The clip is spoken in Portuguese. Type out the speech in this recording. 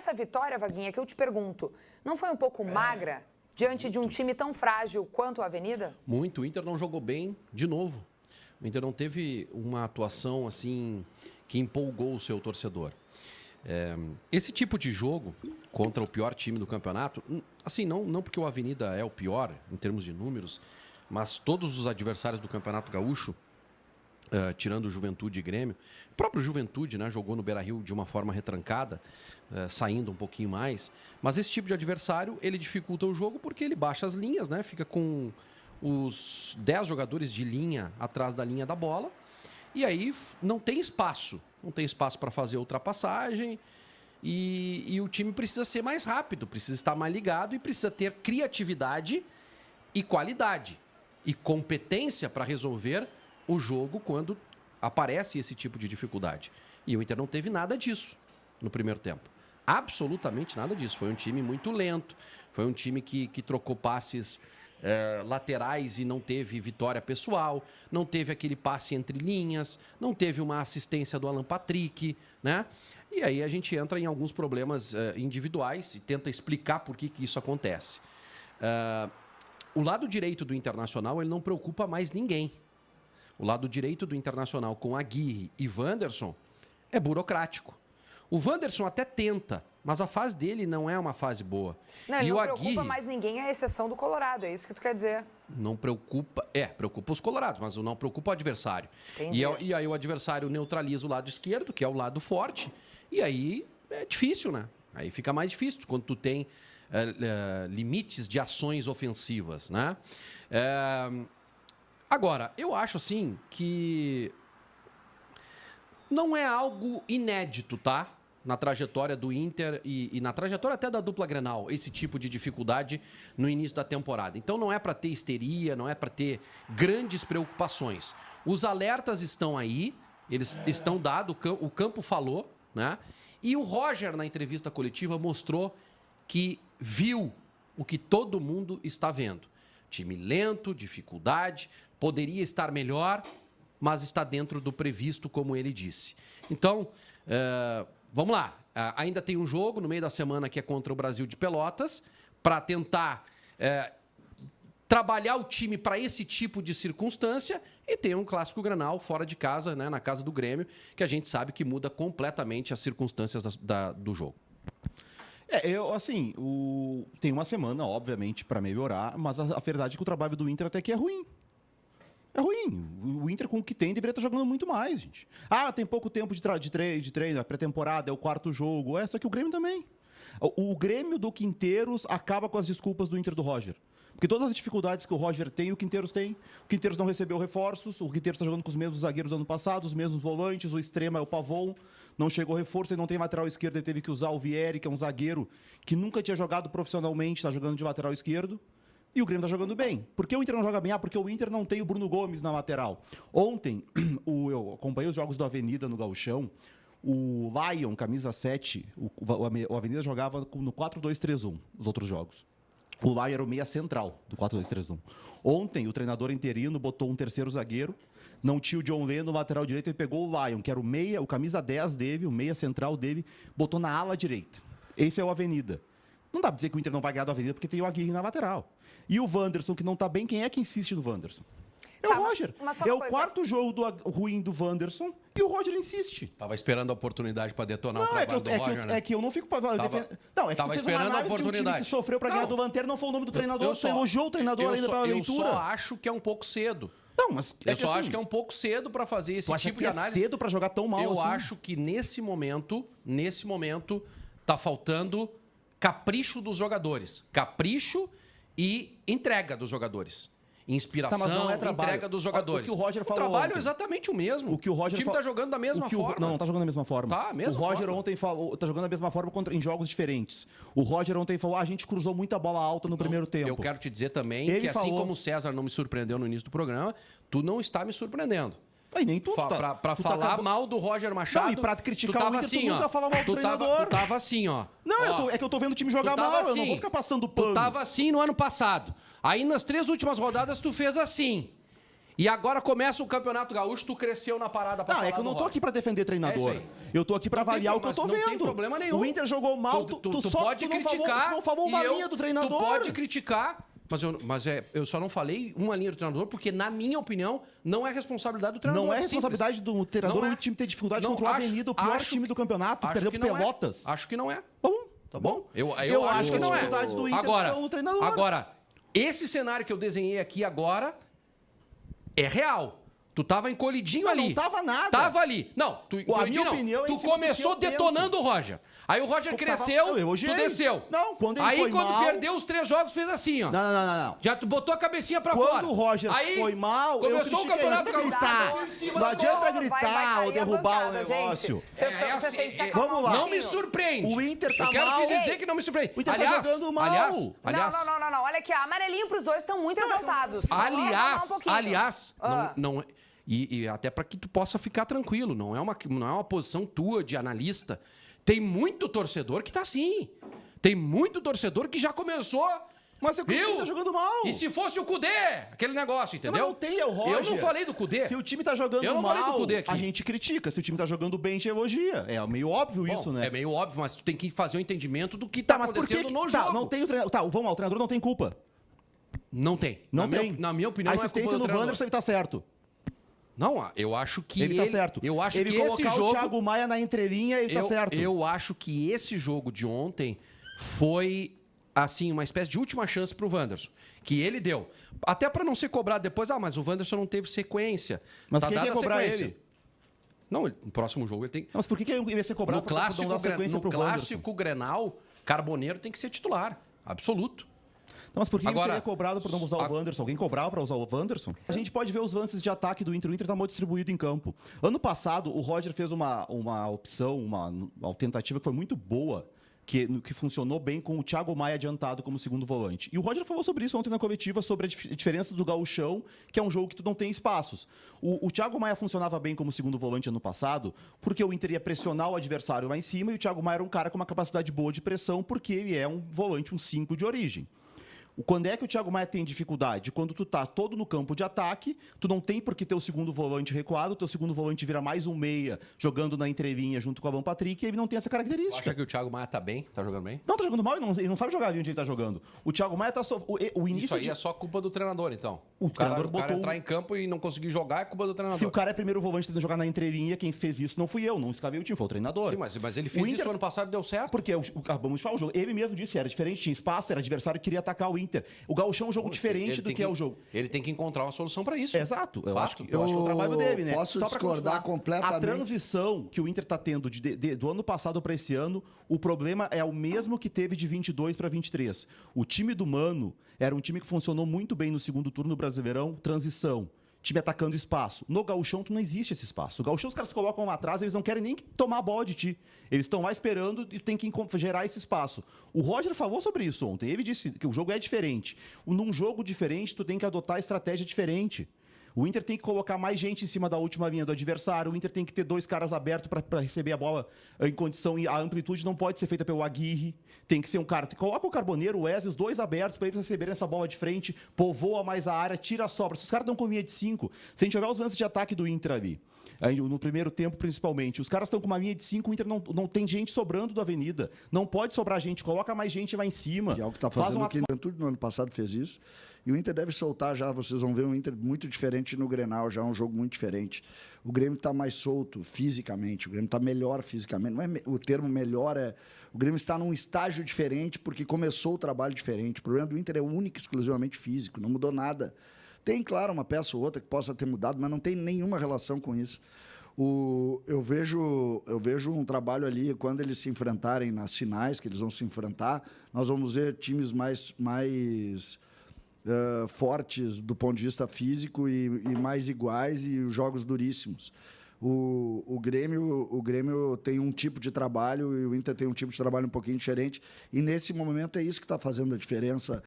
essa vitória, Vaguinha, que eu te pergunto, não foi um pouco magra diante de um time tão frágil quanto a Avenida? Muito. O Inter não jogou bem de novo. O Inter não teve uma atuação assim que empolgou o seu torcedor. Esse tipo de jogo contra o pior time do campeonato, assim, não porque o Avenida é o pior em termos de números, mas todos os adversários do Campeonato Gaúcho, tirando o Juventude e Grêmio, o próprio Juventude, né, jogou no Beira-Rio de uma forma retrancada, saindo um pouquinho mais, mas esse tipo de adversário, ele dificulta o jogo porque ele baixa as linhas, né, fica com os 10 jogadores de linha atrás da linha da bola, e aí não tem espaço para fazer ultrapassagem, e o time precisa ser mais rápido, precisa estar mais ligado e precisa ter criatividade e qualidade e competência para resolver o jogo quando aparece esse tipo de dificuldade. E o Inter não teve nada disso no primeiro tempo. Absolutamente nada disso. Foi um time muito lento, foi um time que trocou passes laterais e não teve vitória pessoal, não teve aquele passe entre linhas, não teve uma assistência do Alan Patrick, né? E aí a gente entra em alguns problemas individuais e tenta explicar por que isso acontece. O lado direito do Internacional, ele não preocupa mais ninguém. O lado direito do Internacional com Aguirre e Wanderson é burocrático. O Wanderson até tenta, mas a fase dele não é uma fase boa. Não, ele não preocupa mais ninguém, à exceção do Colorado, é isso que tu quer dizer. Não preocupa, preocupa os colorados, mas não preocupa o adversário. E aí o adversário neutraliza o lado esquerdo, que é o lado forte, e aí é difícil, né? Aí fica mais difícil quando tu tem limites de ações ofensivas, né? Agora, eu acho assim que não é algo inédito, tá? Na trajetória do Inter e na trajetória até da dupla Grenal, esse tipo de dificuldade no início da temporada. Então não é para ter histeria, não é para ter grandes preocupações. Os alertas estão aí, eles estão dados, o campo falou, né? E o Roger, na entrevista coletiva, mostrou que viu o que todo mundo está vendo. Time lento, dificuldade, poderia estar melhor, mas está dentro do previsto, como ele disse. Então, vamos lá. Ainda tem um jogo no meio da semana que é contra o Brasil de Pelotas, para tentar trabalhar o time para esse tipo de circunstância, e tem um clássico Grenal fora de casa, né, na casa do Grêmio, que a gente sabe que muda completamente as circunstâncias do jogo. Tem uma semana, obviamente, para melhorar, mas a verdade é que o trabalho do Inter até que é ruim. É ruim. O Inter, com o que tem, deveria estar jogando muito mais, gente. Tem pouco tempo de treino, a pré-temporada, é o quarto jogo. Só que o Grêmio também. O Grêmio do Quinteiros acaba com as desculpas do Inter do Roger. Porque todas as dificuldades que o Roger tem, o Quinteiros tem. O Quinteiros não recebeu reforços, o Quinteiros está jogando com os mesmos zagueiros do ano passado, os mesmos volantes, o extremo é o Pavon, não chegou reforço, ele não tem lateral esquerdo, ele teve que usar o Vieri, que é um zagueiro que nunca tinha jogado profissionalmente, está jogando de lateral esquerdo. E o Grêmio está jogando bem. Por que o Inter não joga bem? Porque o Inter não tem o Bruno Gomes na lateral. Ontem, eu acompanhei os jogos do Avenida no Gauchão. O Lion, camisa 7, o Avenida jogava no 4-2-3-1, os outros jogos. O Lion era o meia central do 4-2-3-1. Ontem, o treinador interino botou um terceiro zagueiro, não tinha o John Lennon no lateral direito, ele pegou o Lion, que era o meia, o camisa 10 dele, o meia central dele, botou na ala direita. Esse é o Avenida. Não dá pra dizer que o Inter não vai ganhar do Avenida porque tem o Aguirre na lateral. E o Wanderson, que não tá bem, quem é que insiste no Wanderson? É o Roger. É o quarto jogo ruim do Wanderson e o Roger insiste. Tava esperando a oportunidade para detonar o trabalho do Roger, né? É que eu não fico... Tava esperando a oportunidade. Um time que sofreu para ganhar do Lanterna, não foi o nome do treinador, você elogiou o treinador ainda pela leitura. Eu só acho que é um pouco cedo. Não, mas eu só acho que é um pouco cedo para fazer esse tipo de análise. É cedo para jogar tão mal assim? Eu acho que nesse momento, tá faltando capricho dos jogadores. Capricho e entrega dos jogadores. Inspiração, mas não é entrega dos jogadores. O que o Roger falou trabalho ontem. é exatamente o mesmo. O time está jogando da mesma forma. Não está jogando da mesma forma. Tá, mesma o Roger forma. ontem falou, está jogando da mesma forma em jogos diferentes. O Roger ontem falou, a gente cruzou muita bola alta no primeiro tempo. Eu quero te dizer também que assim como o César não me surpreendeu no início do programa, tu não está me surpreendendo. Aí nem tu Pra falar mal do Roger Machado. Não, e pra criticar o Inter, tu nunca fala mal do treinador. Tu tava assim, ó. Não, é que eu tô vendo o time jogar mal, eu não vou ficar passando pano. Tu tava assim no ano passado. Aí nas 3 últimas rodadas tu fez assim. E agora começa o Campeonato Gaúcho, tu cresceu na parada pra Não, falar é que eu não do tô Roger. aqui pra defender treinador. É isso aí. Eu tô aqui pra Não tem avaliar o que eu tô problema, vendo. não tem problema nenhum. O Inter jogou mal, tu só pode tu não criticar. não falou uma linha do treinador. Tu pode criticar, eu só não falei uma linha do treinador, porque, na minha opinião, não é responsabilidade do treinador. Não é simples. responsabilidade do treinador Não é. o time ter dificuldade Não, contra o acho- Avenida, o pior acho time que- do campeonato, acho perdeu que pro não é. Pelotas. Acho que não é. Tá bom, tá bom. Eu Eu acho acho que que não as é. dificuldades do Inter são no treinador. Agora, esse cenário que eu desenhei aqui agora é real. Tu tava encolhidinho ali. Não tava nada. Tava ali. Não, tu encolhidinho minha opinião é Tu em cima do começou que eu detonando o Roger. Aí o Roger Eu cresceu, elogiei. tu desceu. Não, quando ele Aí foi quando mal- perdeu os 3 jogos, fez assim, ó. Não. Já tu botou a cabecinha pra Quando fora. o Roger Aí foi mal, começou eu o campeonato critiquei. Não Gaúcho. adianta Em cima Não do adianta gol. gritar ou derrubar o negócio. Vamos lá. Não me surpreende. O Inter tá Eu quero mal. te dizer que não me surpreende. O Inter tá jogando mal. Aliás, Não. Olha aqui, amarelinho pros dois, estão muito exaltados. Vamos falar um pouquinho. aliás, Ah. não é. E até para que tu possa ficar tranquilo, não é uma posição tua de analista. Tem muito torcedor que tá assim. Tem muito torcedor que já começou. Mas o time tá jogando mal. E se fosse o Cudê, aquele negócio, entendeu? Mas não tem, é o Roger. Eu não falei do Cudê. Se o time tá jogando Eu não falei do mal, Cudê aqui. a gente critica. Se o time tá jogando bem, a gente elogia. É meio óbvio isso, né? É meio óbvio, mas tu tem que fazer o entendimento do que tá mas por que acontecendo no tá, jogo. não tem o treinador. Tá, vamos lá, o treinador não tem culpa. Não tem. Não tem. Na minha opinião, a não é assistência culpa do no treinador. Wanderson, ele tá certo. Não, eu acho que Ele tá certo. Eu acho ele que esse colocar jogo o Thiago Maia na entrelinha, ele tá certo. Eu acho que esse jogo de ontem foi assim uma espécie de última chance pro Wanderson, que ele deu. Até para não ser cobrado depois, mas o Wanderson não teve sequência. Mas Tá quem dada ia a cobrar sequência. ele? Não, no próximo jogo ele tem. Não, mas por que ele ia ser cobrado No pra clássico, não dar sequência pro Wanderson? clássico Grenal, Carboneiro tem que ser titular, absoluto. Não, mas por que Agora, ele seria cobrado por não usar o Wanderson? Alguém cobrava para usar o Wanderson? A gente pode ver os lances de ataque do Inter. O Inter tá mal distribuído em campo. Ano passado, o Roger fez uma opção, uma tentativa que foi muito boa, que funcionou bem com o Thiago Maia adiantado como segundo volante. E o Roger falou sobre isso ontem na coletiva, sobre a diferença do gauchão, que é um jogo que tu não tem espaços. O Thiago Maia funcionava bem como segundo volante ano passado, porque o Inter ia pressionar o adversário lá em cima, e o Thiago Maia era um cara com uma capacidade boa de pressão, porque ele é um volante, um 5 de origem. Quando é que o Thiago Maia tem dificuldade? Quando tu tá todo no campo de ataque, tu não tem por que ter o segundo volante recuado, o teu segundo volante vira mais um meia, jogando na entrelinha junto com o Alan Patrick, e ele não tem essa característica. Acha que o Thiago Maia tá bem? Tá jogando bem? Não, tá jogando mal, ele não sabe jogar ali onde ele tá jogando. O Thiago Maia tá o início Isso aí é só culpa do treinador, então. O treinador O cara botou- entrar em campo e não conseguir jogar é culpa do treinador. Se o cara é primeiro volante tentando jogar na entrelinha, quem fez isso não fui eu, não escavei o time, foi o treinador. Sim, mas ele fez O Inter- isso ano passado e deu certo. Porque acabamos de falar o jogo. Ele mesmo disse, era diferente, tinha espaço, era adversário que queria atacar o Inter. O Gauchão é um jogo diferente Ele do tem que é o jogo. Ele tem que encontrar uma solução para isso. Exato. Eu Fato. acho que é o trabalho dele, né? Posso Só pra discordar continuar, completamente. A transição que o Inter está tendo do ano passado para esse ano, o problema é o mesmo que teve de 22 para 23. O time do Mano era um time que funcionou muito bem no segundo turno do Brasileirão, transição. Time atacando espaço. No Gauchão, tu não existe esse espaço. O Gauchão, os caras colocam lá atrás, eles não querem nem tomar a bola de ti. Eles estão lá esperando e tem que gerar esse espaço. O Roger falou sobre isso ontem. Ele disse que o jogo é diferente. Num jogo diferente, tu tem que adotar estratégia diferente. O Inter tem que colocar mais gente em cima da última linha do adversário. O Inter tem que ter 2 caras abertos para receber a bola em condição. E a amplitude não pode ser feita pelo Aguirre. Tem que ser um cara. Coloca o Carboneiro, o Wesley, os 2 abertos para eles receberem essa bola de frente. Povoa mais a área, tira a sobra. Se os caras dão com linha de 5, se a gente olhar os lances de ataque do Inter ali, aí, no primeiro tempo principalmente, os caras estão com uma linha de 5, o Inter não tem gente sobrando da avenida. Não pode sobrar gente. Coloca mais gente lá em cima. E é o que está fazendo o que o Juventude no ano passado fez isso. E o Inter deve soltar já, vocês vão ver um Inter muito diferente no Grenal, já é um jogo muito diferente. O Grêmio está mais solto fisicamente, o Grêmio está melhor fisicamente. Não é o termo melhor, é o Grêmio está num estágio diferente porque começou o trabalho diferente. O problema do Inter é único e exclusivamente físico, não mudou nada. Tem, claro, uma peça ou outra que possa ter mudado, mas não tem nenhuma relação com isso. Eu vejo um trabalho ali, quando eles se enfrentarem nas finais, que eles vão se enfrentar, nós vamos ver times mais fortes do ponto de vista físico e mais iguais e os jogos duríssimos. O Grêmio tem um tipo de trabalho e o Inter tem um tipo de trabalho um pouquinho diferente. E, nesse momento, é isso que está fazendo a diferença